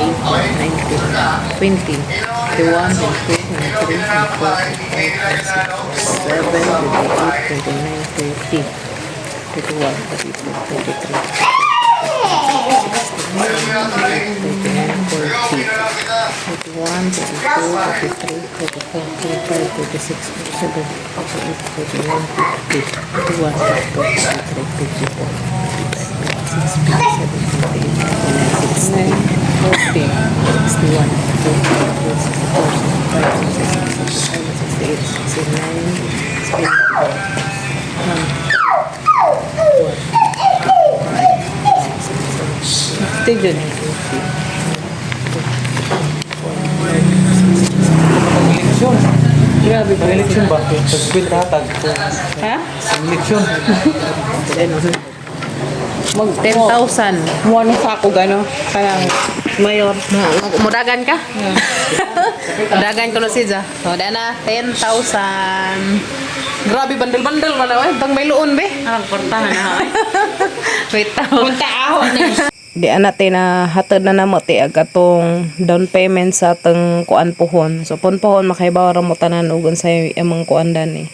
20, 21, 22, 23, 24, 25, 26, 27, 28, 29, 30, 31, 32, 33, Stay dyan. Eleksyon. Grabe pa. Eleksyon ba? Pag-split hatag. Ha? Eleksyon. Mag 10,000. Muha na sa ako gano. Kanang mayor. Mudagan ka? Mudagan ko na siya. So, dahil na, 10,000. Grabe, bandel-bandel man na. Bang may luon, be. Anong portahan na? Wait, Punta ako na. Di natin na hatod na namo ti agatong down payment sa atong kuan pohon. So pohon makaibaw ra mo tanan ugon sa among kuan dani.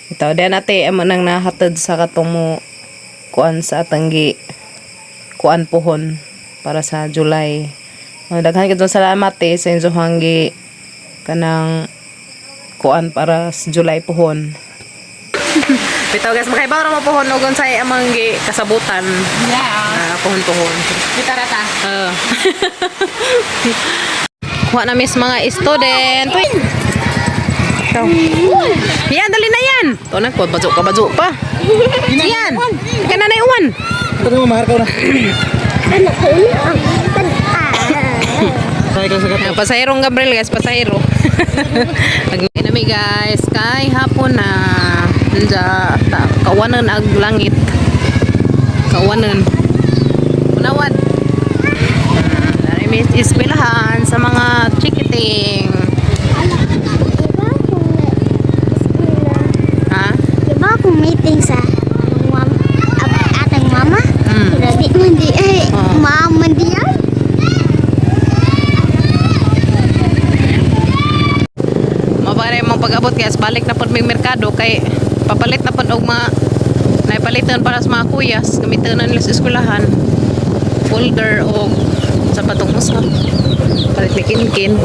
Ito di natin amo nang nahatod sa katong mo kuan sa atong gi kuan pohon para sa July. Daghan kitong salamat sa inyo hanggi kanang kuan para sa July pohon. Bitaw guys, makaibaw ra mo pohon ugon sa among gi kasabutan. Yeah. Pohon-pohon. Kita rata. Kuha na miss mga student. Uy. Ikaw. Yan, dali na yan. Ito na, bajo pa. Yan. Ika na na iwan. Ito na, mahar ka na. Sakay ka sa gato. Pasahirong Gabriel guys, pasahiro. Nami guys, kay hapon na nja kawanan ag langit. Kawanan. Unawad. May ispilahan sa mga chikiting. Ha? Diba akong meeting sa atang mama? Hindi man di ay mama di yan. Mabare mong pag-abot guys, balik na pod may merkado kay papalit na pod og mga naipalitan para sa mga kuyas, gamitan na nila sa eskwelahan. Folder o sa patong usap. Palit ni kinkin.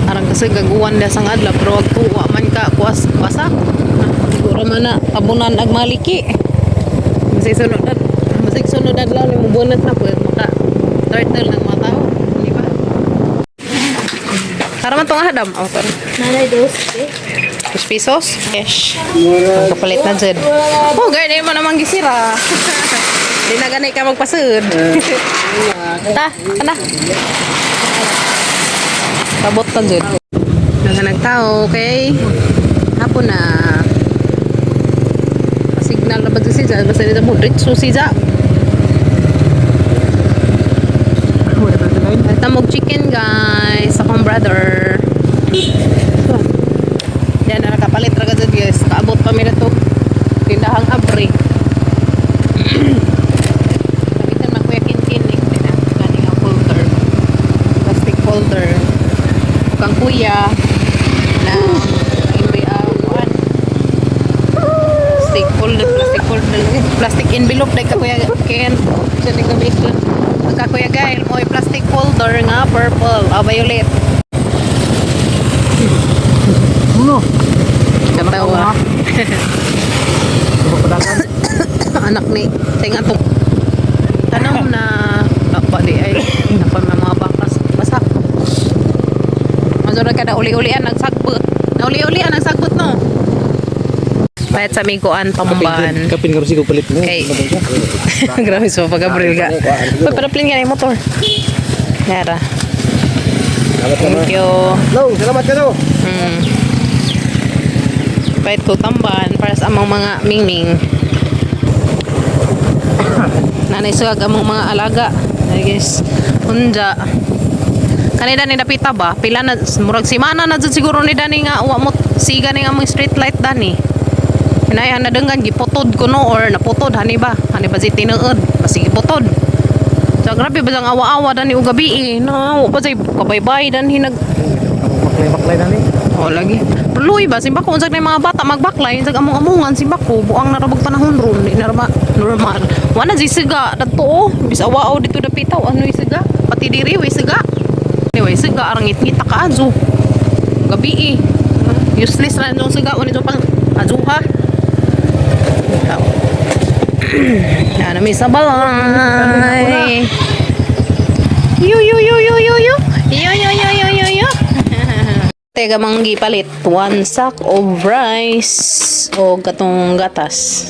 Arang kasi gaguwan na sang adlaw pero wag tuwa man ka kuwas wasak. Siguro man na abunan ag maliki. Masig sunod adlaw ni mo bunot na po maka turtle ng mga tao, di ba? Para man tong hadam, autor. Nanay dos. 2 pesos? Cash. Ang kapalit na dyan. Oh, gaya na mo namang gisira. Di na ganay ka magpasud. Ta, kana. Pabot ka dyan. Naghanag tao, okay? Hapon na. Signal na ba dyan siya? Basta nito mo, ritso siya. Tamog chicken guys. Akong brother. Yan na nakapalit raga dyan guys. Kaabot pa mi na to. Tindahang abri. Gamitan na kuya kinkin. Gani nga folder. Plastic folder. Kang kuya. Na imbi kuan. Plastic folder. Plastic folder. Plastic envelope. Dahil ka kuya ken. Siya nang gamit ko. Ka kuya guys. Mo plastic folder nga purple. Violet. Ano? Katawa. Anak ni tinga to. Tanong na dapat di ay dapat na mga bakas basak. Masura ka na uli-ulian nagsagbot. Na uli-ulian nagsagbot no. Bayad sa miguan pamumbahan. Kapin ka rin palit mo. Okay. Grabe so pag-abril ka. Uy, paraplin ka na yung motor. Yara. Thank you. Hello, salamat ka no. Pahit ko tamban para sa amang mga mingming. Nanay sugag among mga alaga. Ay guys, unja. Kanina ni napita ba? Pila na murag simana na jud siguro ni Dani nga wa mo siga ni among street light Dani. Hinay na denggan gipotod ko no or naputod hani ba? Hani ba si tinuod? Basig gipotod. So grabe ba ang awa-awa Dani ug gabi na wa pa say kabaybay Dani nag Baklay na ni. oh lagi. Perluy ba simba ko unsag na mga bata magbaklay unsag among-amungan simba ko buang na rabog panahon ron di na ba normal. Wala si siga dadto oh bis awao dito dapitaw ano siga pati diri way siga. Anyway siga arang ngit-ngita ka azu. Gabi useless ra no siga oni pang azuha. Ana mi sa balay. Yo yo yo yo yo yo. Yo yo yo yo yo yo. Tega manggi palit 1 sack of rice o katong gatas.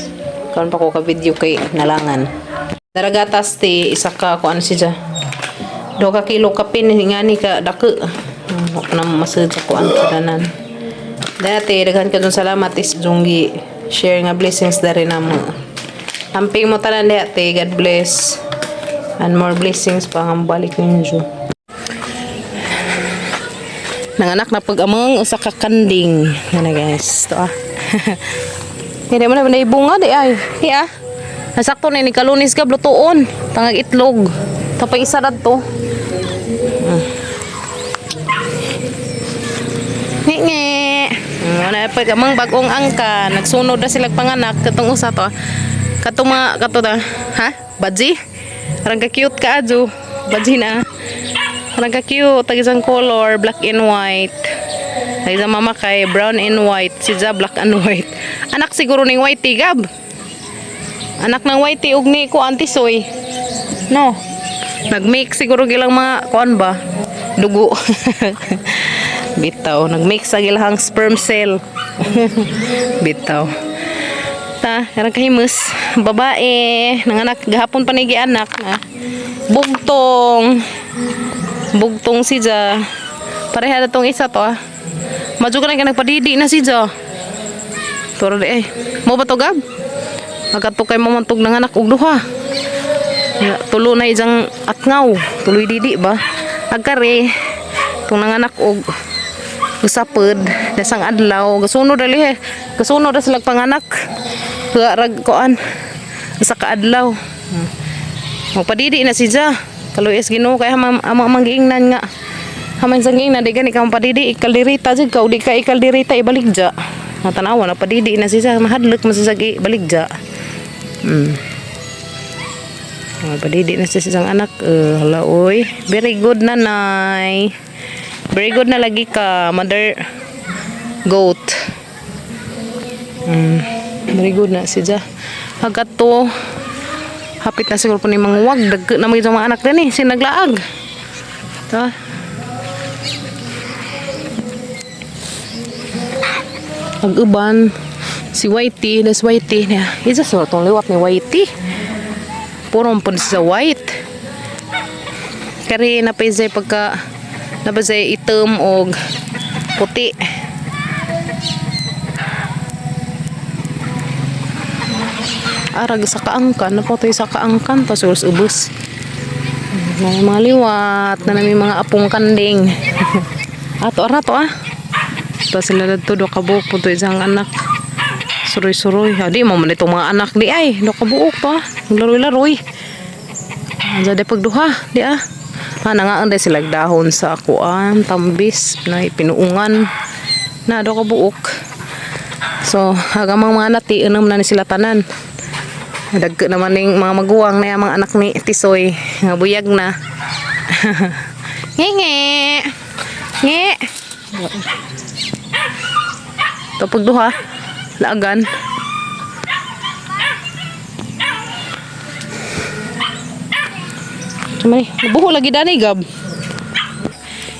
Karon pa ko ka video kay nalangan. Dara gatas ti isa ka ko ano siya. 2 ka kilo kapin ngani ka dako. Na masud sa kuan kadanan. Dati daghan ka dun salamat is junggi share nga blessings dari namo. Amping mo tanan dati, God bless. And more blessings pa ang balik ninyo. Nanganak na pag among usa ka kanding. Yan guys. Ito Hindi mo na bunga di ay. Hiya. Nasakto na ni kalunis ka blutuon. Tangag itlog. Tapay isa na to. Nge. Ano pag among bagong angka. Nagsunod na sila panganak. Katong usa to. Katong mga kato na. Ha? Badji? Parang ka-cute ka adyo. Badji na. Parang ka-cute. Tag-isang color. Black and white. Tag-isang mama kay brown and white. Si Ja black and white. Anak siguro ng whitey gab. Anak ng whitey ug ni ko antisoy. No. Nag-mix siguro gilang mga kuan ba? Dugo. Bitaw. Nag-mix sa gilahang sperm cell. Bitaw. Ta, karang kahimus. Babae, nanganak gahapon pa ni gianak na. Bugtong. Bugtong si Ja. Pareha na tong isa to ah. Madyo ka na nagpadidi na si Ja. Turo di mo ba to gab? Magato kay mamantog nanganak og duha. Tulo na ijang atngaw. Tuloy didi ba? Agkari. Itong nanganak og usapod. Dasang adlaw. Gasunod dali Gasunod na sila panganak. Rag koan. Sa kaadlaw. Magpadidi na si Ja. Kaluyas Ginoo kay amang manggiingnan nga. Hamay sang giingnan di gani ka padidi ikaldirita jud ka di ka ikaldirita ibaligja. Natanawa na padidi na si Ja mahadlok masasagi baligja. Padidi na siya isang anak. Hala oy. Very good nanay. Very good na lagi ka mother goat. Very good na siya. Hagat to. Hapit na siguro po ni mga wag. Dag na mga anak din sinaglaag. Ta. Ag-uban si Whitey, das Whitey niya. Isa sa tong liwat ni Whitey. Purong po sa white. Kari napay pagka napay itom og puti. Arag sa kaangkan, napotoy sa kaangkan pasus ubos. Mga liwat na nami mga apong kanding. Ato arato ah. Pa sila dito do kabuok po to isang anak. Suroy-suroy. Di mo man itong mga anak di ay. Do kabuok to ah. Laroy-laroy. Jadi pagduha. Di ah. Nangaan din sila dahon sa kuan. Tambis. Na pinuungan. Na do kabuok. So hagamang mga nati. Unang na ni sila tanan. Dagko naman ng mga maguwang na yung mga anak ni Tisoy. Nga buyag na. Nge. Nge. Ito pagduha. Laagan. Sumali. Buho lagi dani gab.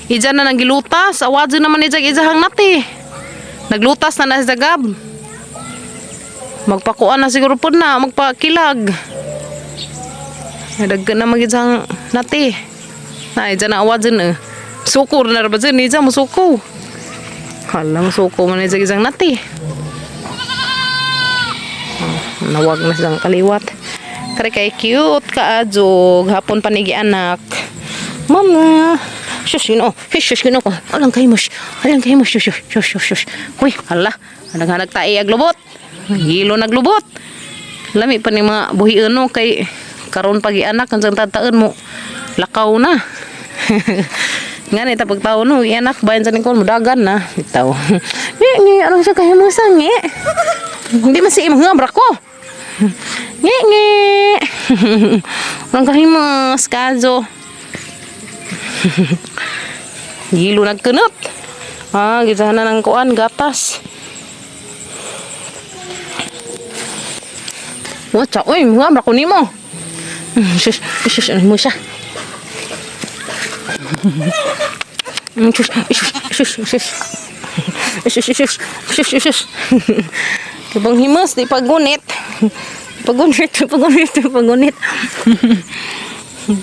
Ija na nang gilutas. Awadyo naman ija hang nati. Naglutas na sa gab. Magpakuan na siguro po na. Magpakilag. Daggan na magijang nati. Na ija na awadyo na. Suko na ba dyan? Ija mo suko. Halang suko man ija gijang nati. Nawag na siyang kaliwat. Kaya kay cute ka adjog. Hapon panigi anak. Mama. Shush, yun o. Shush, yun o ko. Alang kayo mo. Alang kayo mo. Shush, shush, shush, shush. Uy, hala. Hanag-hanag tayo aglubot. Hilo naglubot. Lami pa ni mga buhian no. Kay karon pagi anak. Ang tataan mo. Lakaw na. Nga na itapag tao no. Anak, bayan sa lingkon mo. Dagan na. Itaw. Ngi, anong siya kayo mo sa ngi? Hindi masih imong ngabrak ko. Nge. Anong kayo mo. Skazo. Gilo nagkunot. Gisahan na ng kuan, gatas. Wacha, uy, ngabrak ko nimo. Shush, shush, ano mo siya? Shush, shush, shush. Shush. Kabang himas, di pagunit. Pagunit.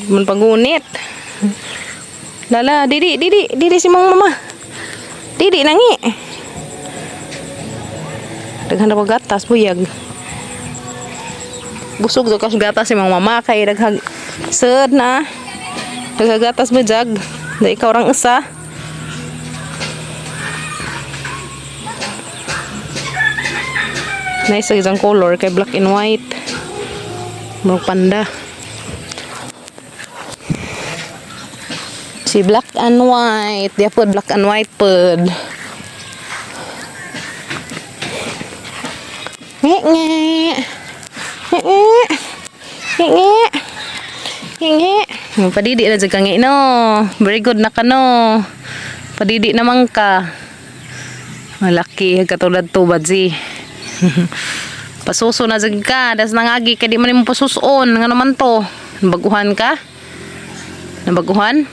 Man pagunit. Lala, didi si mama. Didi nangi. Daghan na gatas buyag. Busog do kas gatas si mama kay daghag sed na. Daghag gatas bujag. Da ikaw rang usa. Nice isang color kay black and white. Mga panda. Si black and white. Dia pud black and white pud. Nge. Padidi na jud kangi no. Very good na kano. Padidi naman ka. Malaki katulad to badji. Pasuso na jud ka. Das nangagi kay di man mo pasuson. Nga naman to. Nabaguhan ka? Nabaguhan?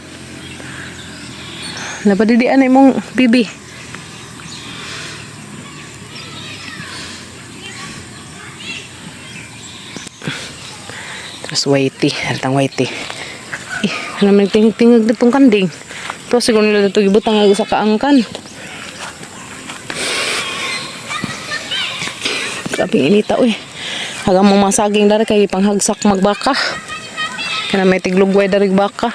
Napadidian ay mong bibi. Tapos whitey. Halatang whitey. Alam mo tingog ditong kanding. Pero siguro nila dito gibutang sa kaangkan. Grabe inita uy. Hagang mga saging dari kay panghagsak magbaka. Kana may tiglugway dari baka.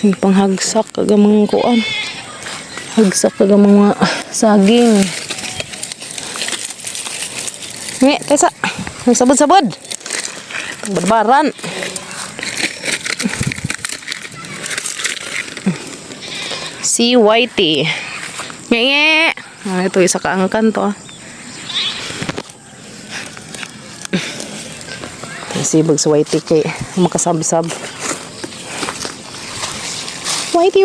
Yung panghagsak kagang mga kuan. Hagsak kagang mga saging. Nge, kaysa. May sabod-sabod. Barbaran. Si Whitey. Nge. Ito isa kaangkan to. Sibag sa Whitey kay makasab-sab. Whitey.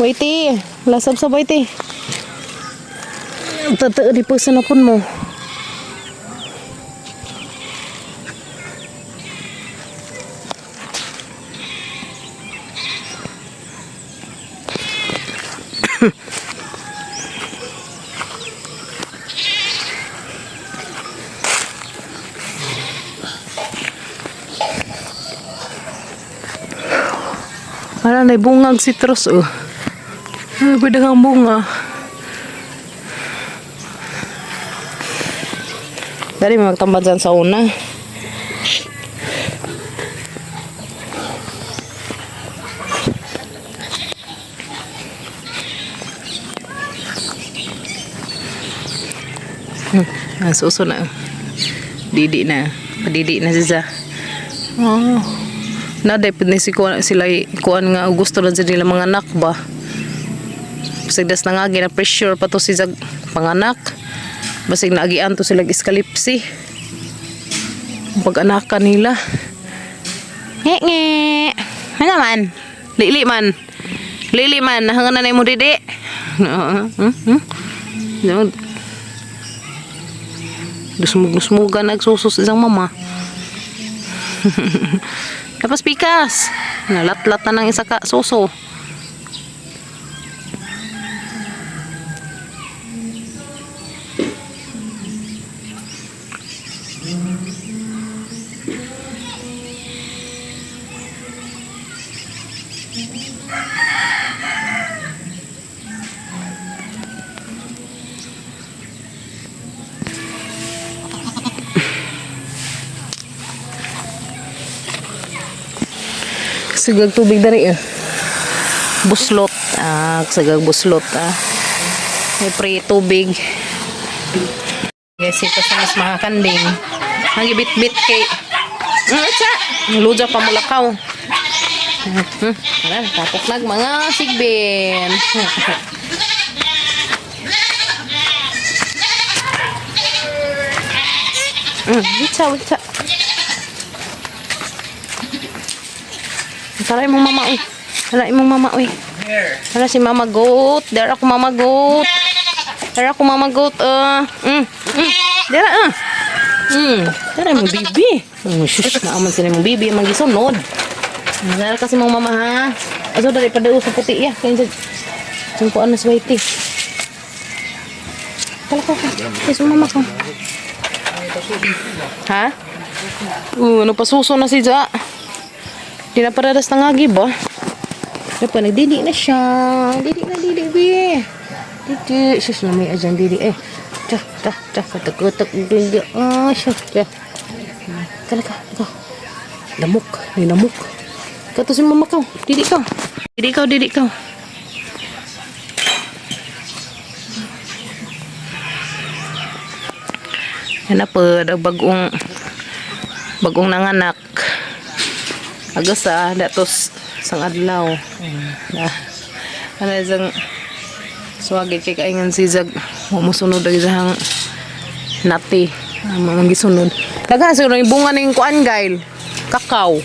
Whitey. Lasab sa Whitey. Tata di po sa napon mo. Wala na bungag citrus oh. Ay, pwede kang bunga. Dari magtambad dyan sa una. Suso na. Didi na. Padidi na siya. Oh. Naday pud ni sila kuan nga gusto na nila mga anak ba. Sigdas na nga gina pressure pa to si panganak. Basig naagian to sila iskalipsi. Pag-anakan nila. Nge. Ano man? Lili man. Hangan na mo didi. Dusmug-dusmugan nagsusos isang mama. Tapos pikas. Nalat-lat na ng isa ka suso. Sagag tubig dari buslot sagag buslot may pre tubig guys ito sa mas mga kanding nagibit-bit kay luja pa mulakaw tapok nag mga sigbin witsa Tara imong mama uy. Tara si mama goat. Dara ako mama goat. Dara imong bibi. Shush na aman sila imong bibi magisunod. Dara kasi mong mama ha. Aso dari pada sa puti ya. Kaya sumpuan na sweaty. Kala ko. Kasi mama ko. Ha? Ano pa suso na si Ja. Di na paradas na nga giba. Dapat nagdidi na siya. Didi be. Didi. Sus na may ajan didi Katak. Katak. Didi. Siya. Kala ka. Lamok. May lamok. Kato si mama ka. Didi ka. Yan na po. Bagong nanganak. Agos datos sang adlaw. Ano isang swagi kay kaingan si Zag musunod ang isang nati magisunod. Daga siguro yung bunga ng kuan gail. Kakao.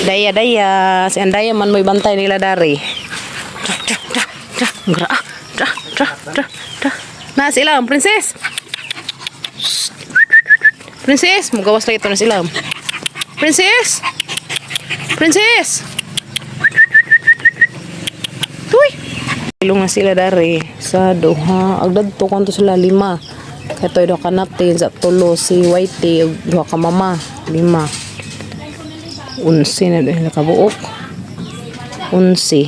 Daya. Si Andaya man may bantay nila dari. Na silam, princess. Princess, mugawas lang ito na silam. Princess. Tuy. Ilong na sila dari sa duha. Agdad to kanto sila 5. Ito do ka natin sa tulo si Whitey ug duha ka mama, 5. 11 na dahil nakabuok. 11.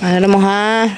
Ano mo ha?